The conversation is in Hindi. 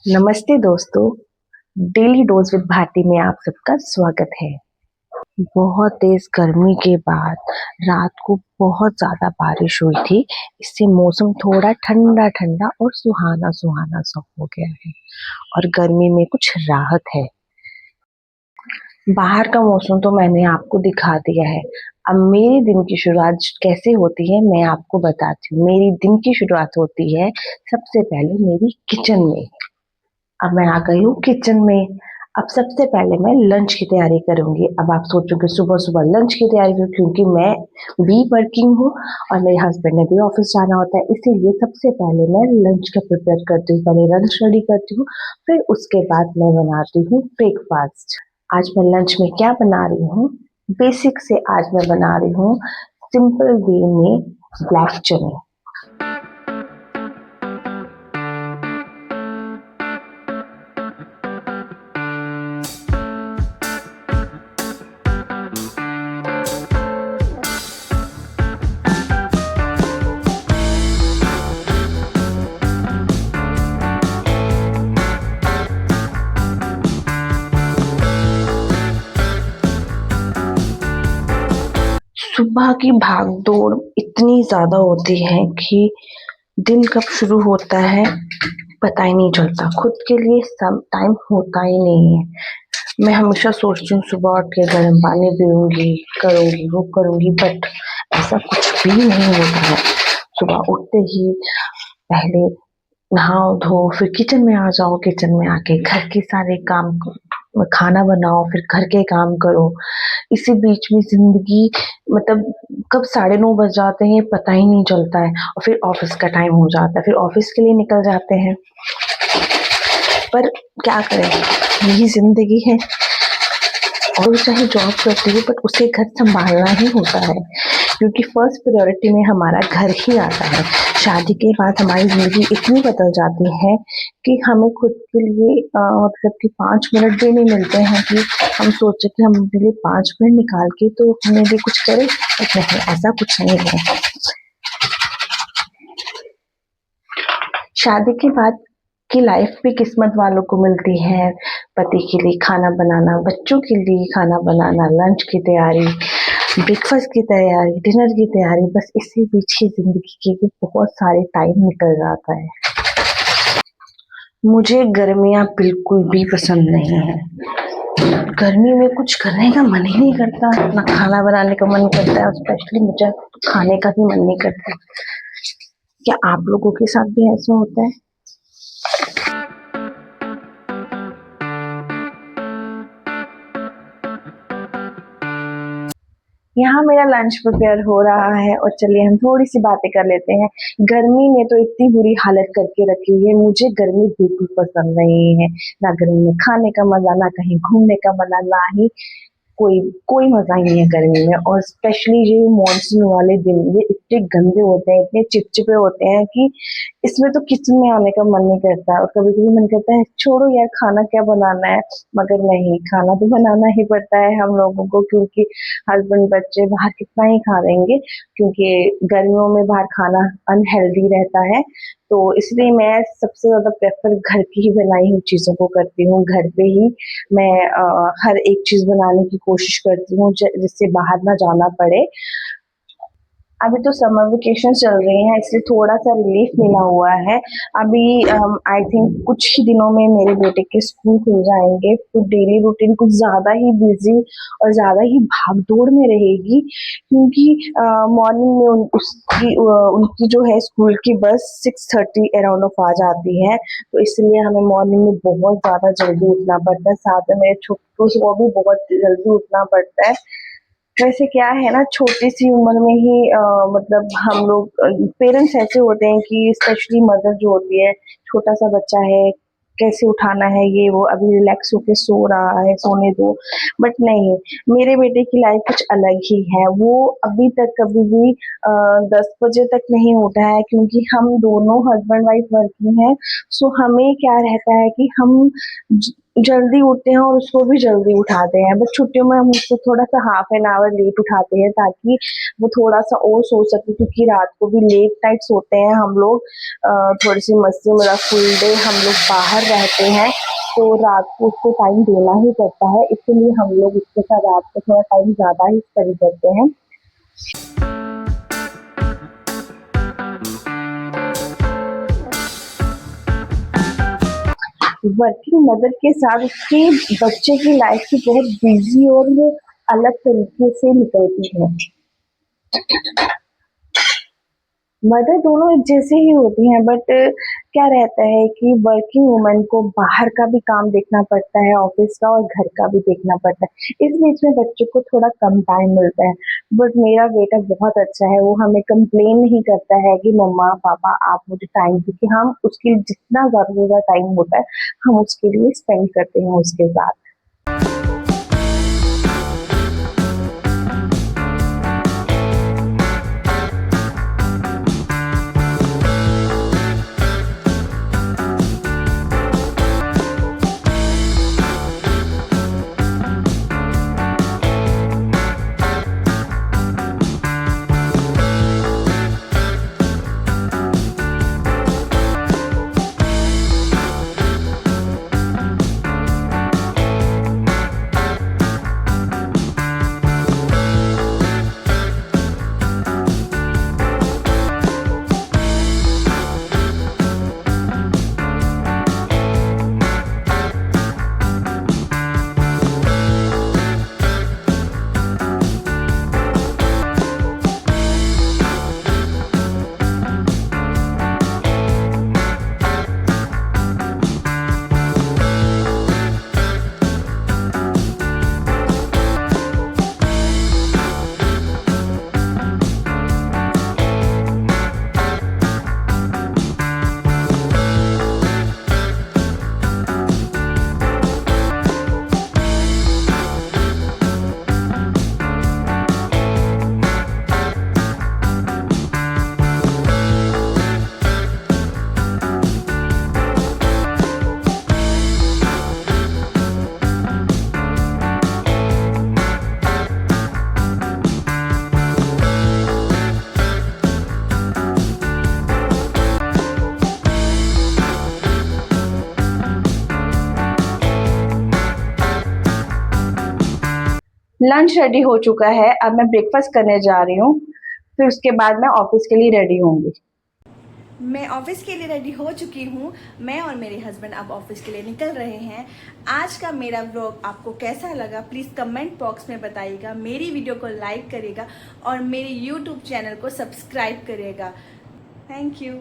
नमस्ते दोस्तों। डेली डोज विद भारती में आप सबका स्वागत है। बहुत तेज गर्मी के बाद रात को बहुत ज्यादा बारिश हुई थी। इससे मौसम थोड़ा ठंडा ठंडा और सुहाना सुहाना सा हो गया है और गर्मी में कुछ राहत है। बाहर का मौसम तो मैंने आपको दिखा दिया है। अब मेरे दिन की शुरुआत कैसे होती है मैं आपको बताती हूँ। मेरी दिन की शुरुआत होती है सबसे पहले मेरी किचन में। अब मैं आ गई हूँ किचन में। अब सबसे पहले मैं लंच की तैयारी करूंगी। अब आप सोचोगे सुबह सुबह लंच की तैयारी क्यों? क्योंकि मैं भी वर्किंग हूँ और मेरे हस्बैंड ने भी ऑफिस जाना होता है, इसीलिए सबसे पहले मैं लंच का प्रिपेयर करती हूँ। पहले लंच रेडी करती हूँ, फिर उसके बाद मैं बनाती हूँ ब्रेकफास्ट। आज मैं लंच में क्या बना रही हूँ? बेसिक से आज मैं बना रही हूँ सिंपल वे में ब्लैक चने। सुबह की भागदौड़ इतनी ज्यादा होती है कि दिन कब शुरू होता है पता ही नहीं चलता। खुद के लिए सब टाइम होता ही नहीं है। मैं हमेशा सोचती हूँ सुबह उठ के गर्म पानी पीऊंगी, करूंगी वो करूंगी, बट ऐसा कुछ भी नहीं होता है। सुबह उठते ही पहले नहाओ धो, फिर किचन में आ जाओ, किचन में आके घर के सारे काम खाना बनाओ, फिर घर के काम करो। इसी बीच में जिंदगी मतलब कब 9:30 बज जाते हैं पता ही नहीं चलता है और फिर ऑफिस का टाइम हो जाता है, फिर ऑफिस के लिए निकल जाते हैं। पर क्या करें, यही जिंदगी है। और चाहे जॉब करती हो बट उसे घर संभालना ही होता है, क्योंकि फर्स्ट प्रायोरिटी में हमारा घर ही आता है। शादी के बाद हमारी जिंदगी इतनी बदल जाती है कि हमें खुद के लिए मतलब कि 5 मिनट भी नहीं मिलते हैं कि हम सोचे कि हम अपने लिए 5 मिनट निकाल के तो अपने लिए कुछ करें। बट नहीं, ऐसा कुछ नहीं है। शादी के बाद की लाइफ भी किस्मत वालों को मिलती है। पति के लिए खाना बनाना, बच्चों के लिए खाना बनाना, लंच की तैयारी, ब्रेकफास्ट की तैयारी, डिनर की तैयारी, बस इसी बीच ही जिंदगी के भी बहुत सारे टाइम निकल जाता है। मुझे गर्मियाँ बिल्कुल भी पसंद नहीं है। गर्मी में कुछ करने का मन ही नहीं करता, ना खाना बनाने का मन करता है, स्पेशली मुझे खाने का भी मन नहीं करता। क्या आप लोगों के साथ भी ऐसा होता है? यहाँ मेरा लंच प्रिपेयर हो रहा है और चलिए हम थोड़ी सी बातें कर लेते हैं। गर्मी ने तो इतनी बुरी हालत करके रखी हुई है, मुझे गर्मी बिल्कुल पसंद नहीं है। ना गर्मी में खाने का मजा, ना कहीं घूमने का मजा, ना ही कोई कोई मजा ही नहीं है गर्मी में। और स्पेशली ये मॉनसून वाले दिन ये इतने गंदे होते हैं, इतने चिपचिपे होते हैं कि इसमें तो किचन में आने का मन नहीं करता। और कभी कभी मन करता है छोड़ो यार, खाना क्या बनाना है। मगर नहीं, खाना तो बनाना ही पड़ता है हम लोगों को, क्योंकि हस्बैंड बच्चे बाहर कितना ही खा लेंगे, क्योंकि गर्मियों में बाहर खाना अनहेल्दी रहता है। तो इसलिए मैं सबसे ज्यादा प्रेफर घर की ही बनाई हुई चीजों को करती हूँ। घर पे ही मैं हर एक चीज बनाने की कोशिश करती हूँ जिससे बाहर ना जाना पड़े। अभी तो समर वेकेशन चल रही है, इसलिए थोड़ा सा रिलीफ मिला हुआ है। अभी आई थिंक कुछ ही दिनों में मेरे बेटे के स्कूल खुल जाएंगे, तो डेली रूटीन कुछ ज्यादा ही बिजी और ज्यादा ही भागदौड़ में रहेगी, क्योंकि मॉर्निंग में उनकी जो है स्कूल की बस 6:30 अराउंड ऑफ आ जाती है। तो इसलिए हमें मॉर्निंग में बहुत ज्यादा जल्दी उठना पड़ता है। साथ में मेरे छोटू को भी बहुत जल्दी उठना पड़ता है। वैसे क्या है ना, छोटी सी उम्र में ही मतलब हम लोग पेरेंट्स ऐसे होते हैं कि स्पेशली मदर जो होती है, छोटा सा बच्चा है, कैसे उठाना है, ये वो, अभी रिलैक्स होके सो रहा है, सोने दो। बट नहीं, मेरे बेटे की लाइफ कुछ अलग ही है। वो अभी तक कभी भी 10 बजे तक नहीं उठा है, क्योंकि हम दोनों हस्बैंड वाइफ वर्किंग है। सो हमें क्या रहता है कि हम जल्दी उठते हैं और उसको भी जल्दी उठाते हैं, बट छुट्टियों में हम उसको थोड़ा सा हाफ एन आवर लेट उठाते हैं ताकि वो थोड़ा सा और सो सके, क्योंकि रात को भी लेट नाइट सोते हैं हम लोग। थोड़ी सी मस्ती मजाक, फुल डे हम लोग बाहर रहते हैं तो रात को उसको टाइम देना ही पड़ता है, इसलिए हम लोग उसके साथ रात को थोड़ा टाइम ज़्यादा ही स्पेंड करते हैं। वर्किंग मदर के साथ उसके बच्चे की लाइफ भी बहुत बिजी और वो अलग तरीके से निकलती है। मदर दोनों एक जैसे ही होती हैं, बट क्या रहता है कि वर्किंग वुमन को बाहर का भी काम देखना पड़ता है, ऑफिस का और घर का भी देखना पड़ता है। इस बीच में बच्चों को थोड़ा कम टाइम मिलता है, बट मेरा बेटा बहुत अच्छा है, वो हमें कंप्लेन नहीं करता है कि मम्मा पापा आप मुझे टाइम दो, कि हम उसके लिए जितना ज़रूरत टाइम होता है हम उसके लिए स्पेंड करते हैं उसके साथ। लंच रेडी हो चुका है, अब मैं ब्रेकफास्ट करने जा रही हूँ, फिर उसके बाद मैं ऑफिस के लिए रेडी होंगी। मैं ऑफिस के लिए रेडी हो चुकी हूँ। मैं और मेरे हस्बैंड अब ऑफिस के लिए निकल रहे हैं। आज का मेरा व्लॉग आपको कैसा लगा प्लीज़ कमेंट बॉक्स में बताइएगा। मेरी वीडियो को लाइक करिएगा और मेरे यूट्यूब चैनल को सब्सक्राइब करिएगा। Thank you.